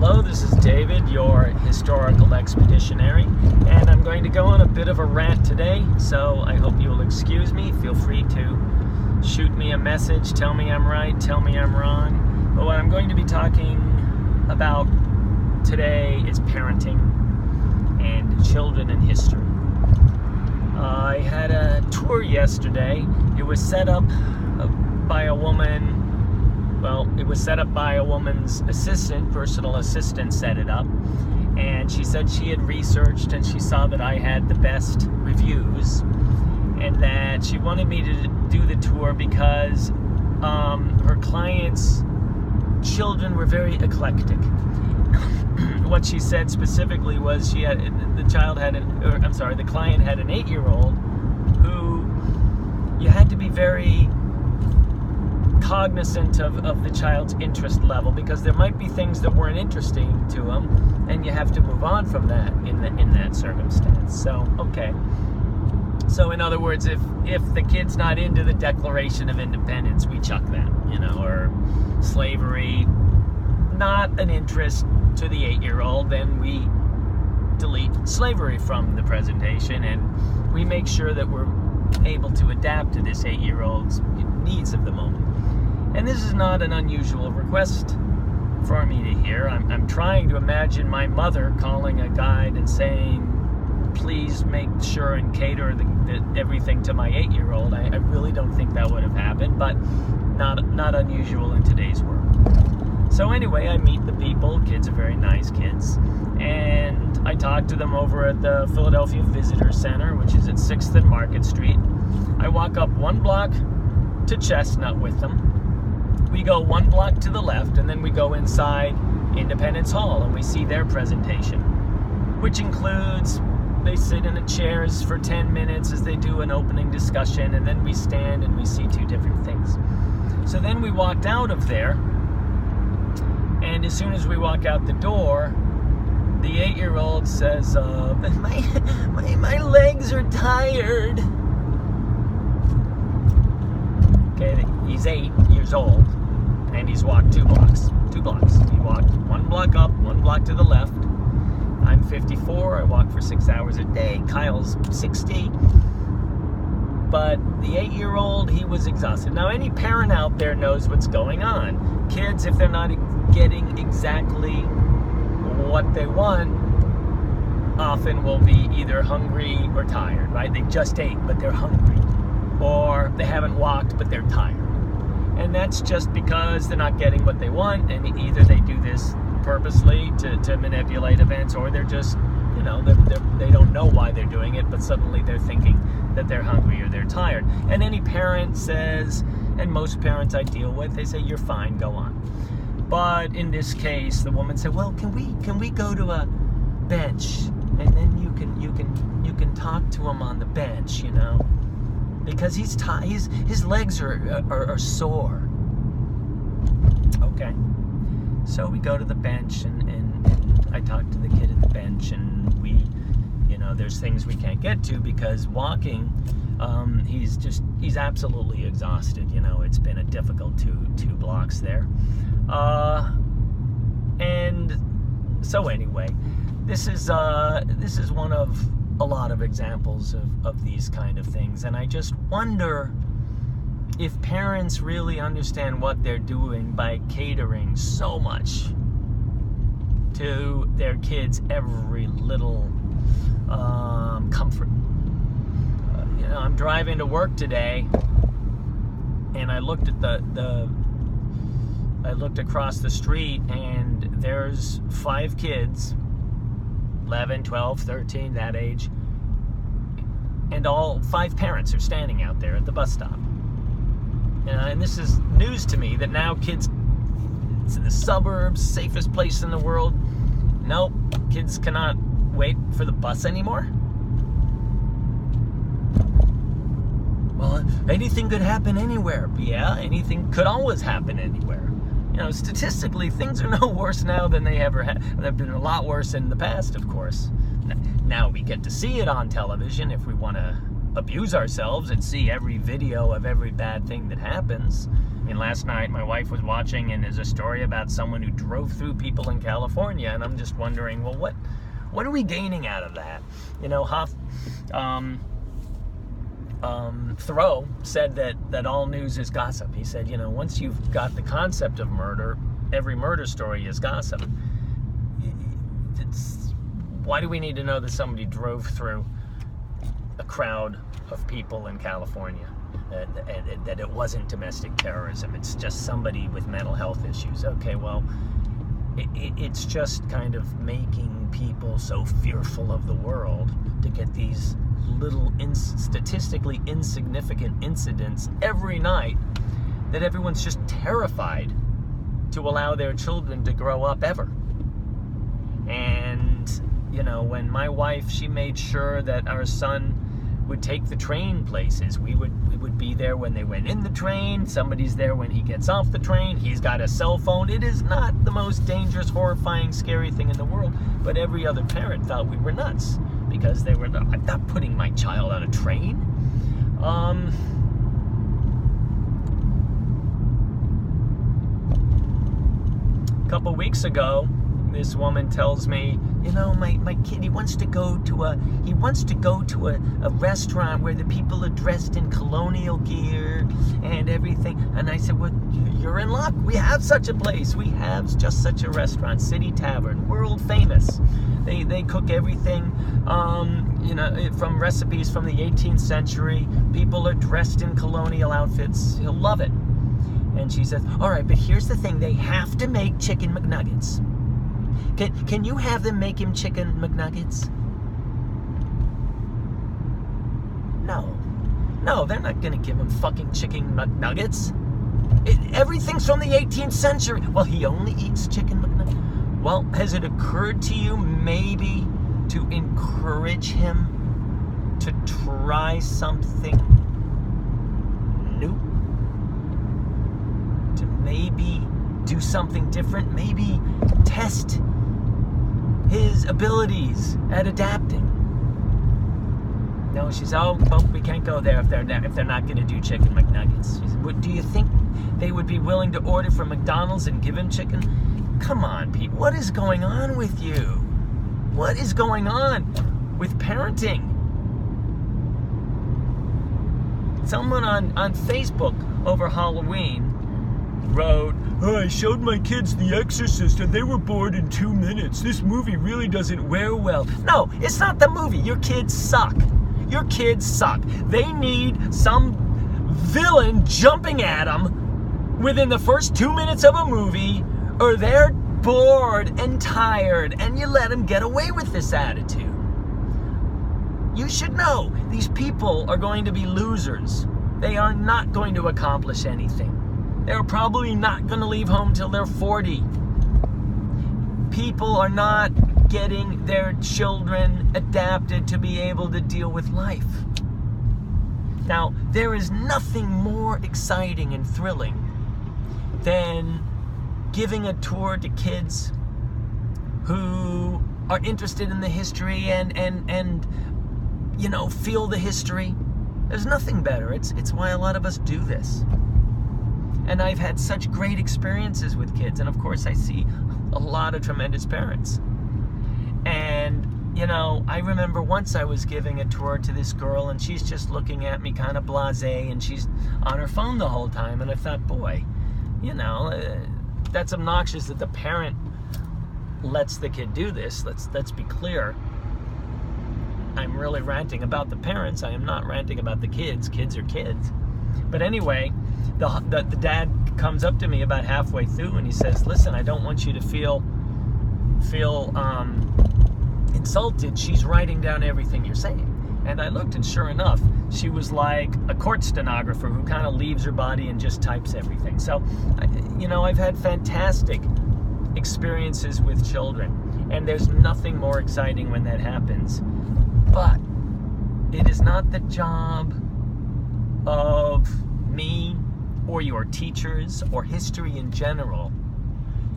Hello, this is David, your Historical Expeditionary, and I'm going to go on a bit of a rant today, so I hope you'll excuse me. Feel free to shoot me a message, tell me I'm right, tell me I'm wrong. But what I'm going to be talking about today is parenting and children in history. I had a tour yesterday. It was set up by a woman. Well, it was set up by a woman's assistant, personal assistant set it up, and she said she had researched and she saw that I had the best reviews, and that she wanted me to do the tour because her clients' children were very eclectic. What she said specifically was the client had an 8-year-old who you had to be very cognizant of the child's interest level, because there might be things that weren't interesting to them, and you have to move on from that in that circumstance. So, okay. So, in other words, if the kid's not into the Declaration of Independence, we chuck that, or slavery, not an interest to the 8-year-old, then we delete slavery from the presentation, and we make sure that we're able to adapt to this 8-year-old's needs of the moment. And this is not an unusual request for me to hear. I'm trying to imagine my mother calling a guide and saying, please make sure and cater everything to my 8-year-old. I really don't think that would have happened, but not unusual in today's world. So anyway, I meet the people. Kids are very nice kids. And I talk to them over at the Philadelphia Visitor Center, which is at 6th and Market Street. I walk up 1 block to Chestnut with them. We go 1 block to the left, and then we go inside Independence Hall, and we see their presentation, which includes they sit in the chairs for 10 minutes as they do an opening discussion, and then we stand and we see 2 different things. So then we walked out of there, and as soon as we walk out the door, the 8-year-old says, my legs are tired. Okay, he's 8 years old, and he's walked 2 blocks. He walked 1 block up, 1 block to the left. I'm 54, I walk for 6 hours a day. Kyle's 60. But the 8-year-old, he was exhausted. Now, any parent out there knows what's going on. Kids, if they're not getting exactly what they want, often will be either hungry or tired, right? They just ate, but they're hungry. Or they haven't walked, but they're tired. And that's just because they're not getting what they want, and either they do this purposely to manipulate events, or they're just, they don't know why they're doing it, but suddenly they're thinking that they're hungry or they're tired. And any parent says, and most parents I deal with, they say, you're fine, go on. But in this case, the woman said, well, can we go to a bench, and then you can talk to him on the bench, because his legs are sore. Okay. So we go to the bench, and I talk to the kid at the bench, and we, there's things we can't get to because walking, he's absolutely exhausted. It's been a difficult two blocks there. And so anyway, this is one of a lot of examples of these kind of things, and I just wonder if parents really understand what they're doing by catering so much to their kids' every little comfort. I'm driving to work today, and I looked at I looked across the street, and there's 5 kids, 11, 12, 13, that age, and all 5 parents are standing out there at the bus stop. And this is news to me that now kids, it's in the suburbs, safest place in the world. Nope, kids cannot wait for the bus anymore. Well, anything could happen anywhere. Yeah, anything could always happen anywhere. Statistically, things are no worse now than they ever have. They've been a lot worse in the past, of course. Now we get to see it on television if we want to abuse ourselves and see every video of every bad thing that happens. I mean, last night my wife was watching, and there's a story about someone who drove through people in California, and I'm just wondering, well, what are we gaining out of that? You know, Thoreau said that all news is gossip. He said, you know, once you've got the concept of murder, every murder story is gossip. Why do we need to know that somebody drove through a crowd of people in California? That it wasn't domestic terrorism. It's just somebody with mental health issues. Okay, well, it's just kind of making people so fearful of the world to get these little statistically insignificant incidents every night that everyone's just terrified to allow their children to grow up ever. And, you know, when my wife, she made sure that our son would take the train places. We would be there when they went in the train. Somebody's there when he gets off the train. He's got a cell phone. It is not the most dangerous, horrifying, scary thing in the world, but every other parent thought we were nuts because they were, I'm not putting my child on a train. A couple weeks ago, this woman tells me, you know, my kid, he wants to go to a restaurant where the people are dressed in colonial gear and everything. And I said, well, you're in luck. We have such a place. We have just such a restaurant, City Tavern, world famous. They cook everything, you know, from recipes from the 18th century. People are dressed in colonial outfits. He'll love it. And she says, all right, but here's the thing. They have to make chicken McNuggets. Can you have them make him chicken McNuggets? No, they're not going to give him fucking chicken McNuggets. Everything's from the 18th century. Well, he only eats chicken McNuggets. Well, has it occurred to you maybe to encourage him to try something new? To maybe do something different? Maybe test his abilities at adapting. No, she said, oh, well, we can't go there if they're not going to do chicken McNuggets. She said, well, do you think they would be willing to order from McDonald's and give him chicken? Come on, Pete. What is going on with you? What is going on with parenting? Someone on Facebook over Halloween wrote, oh, I showed my kids The Exorcist and they were bored in 2 minutes. This movie really doesn't wear well. No, it's not the movie. Your kids suck. Your kids suck. They need some villain jumping at them within the first 2 minutes of a movie, or they're bored and tired, and you let them get away with this attitude. You should know these people are going to be losers. They are not going to accomplish anything. They're probably not going to leave home till they're 40. People are not getting their children adapted to be able to deal with life. Now, there is nothing more exciting and thrilling than giving a tour to kids who are interested in the history and you know, feel the history. There's nothing better. It's why a lot of us do this. And I've had such great experiences with kids. And of course, I see a lot of tremendous parents. And, you know, I remember once I was giving a tour to this girl, and she's just looking at me kind of blasé, and she's on her phone the whole time. And I thought, boy, you know, that's obnoxious that the parent lets the kid do this. Let's be clear. I'm really ranting about the parents. I am not ranting about the kids. Kids are kids. But anyway, the dad comes up to me about halfway through and he says, listen, I don't want you to feel insulted. She's writing down everything you're saying. And I looked, and sure enough, she was like a court stenographer who kind of leaves her body and just types everything. So, you know, I've had fantastic experiences with children, and there's nothing more exciting when that happens. But it is not the job of me or your teachers or history in general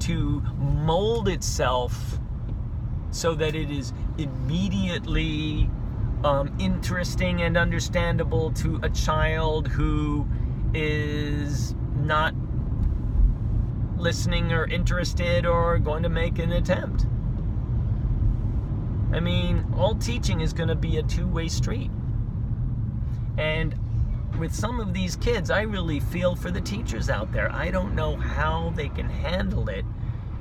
to mold itself so that it is immediately interesting and understandable to a child who is not listening or interested or going to make an attempt. I mean, all teaching is going to be a two-way street. And with some of these kids, I really feel for the teachers out there. I don't know how they can handle it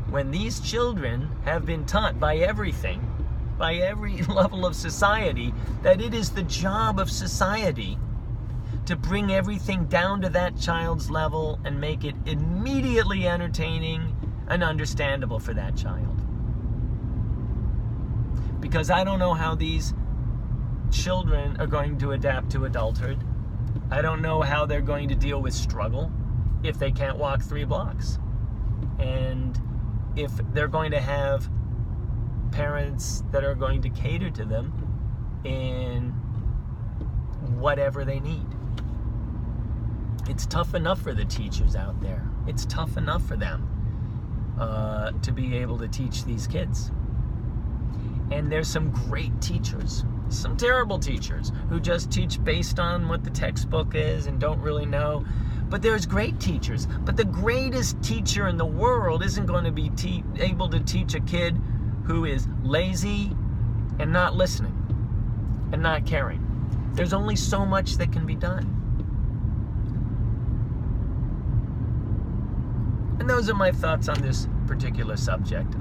when these children have been taught by everything, by every level of society, that it is the job of society to bring everything down to that child's level and make it immediately entertaining and understandable for that child. Because I don't know how these children are going to adapt to adulthood. I don't know how they're going to deal with struggle if they can't walk 3 blocks. And if they're going to have parents that are going to cater to them in whatever they need. It's tough enough for the teachers out there. It's tough enough for them to be able to teach these kids. And there's some great teachers, some terrible teachers who just teach based on what the textbook is and don't really know. But there's great teachers. But the greatest teacher in the world isn't going to be able to teach a kid who is lazy and not listening and not caring. There's only so much that can be done. And those are my thoughts on this particular subject.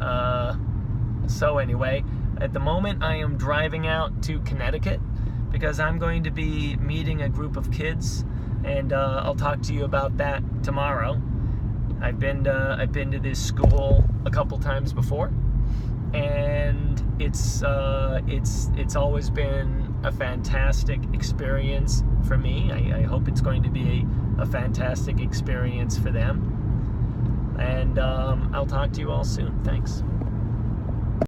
So anyway, at the moment I am driving out to Connecticut because I'm going to be meeting a group of kids, and I'll talk to you about that tomorrow. I've been to this school a couple times before, and it's always been a fantastic experience for me. I hope it's going to be a fantastic experience for them. And I'll talk to you all soon. Thanks.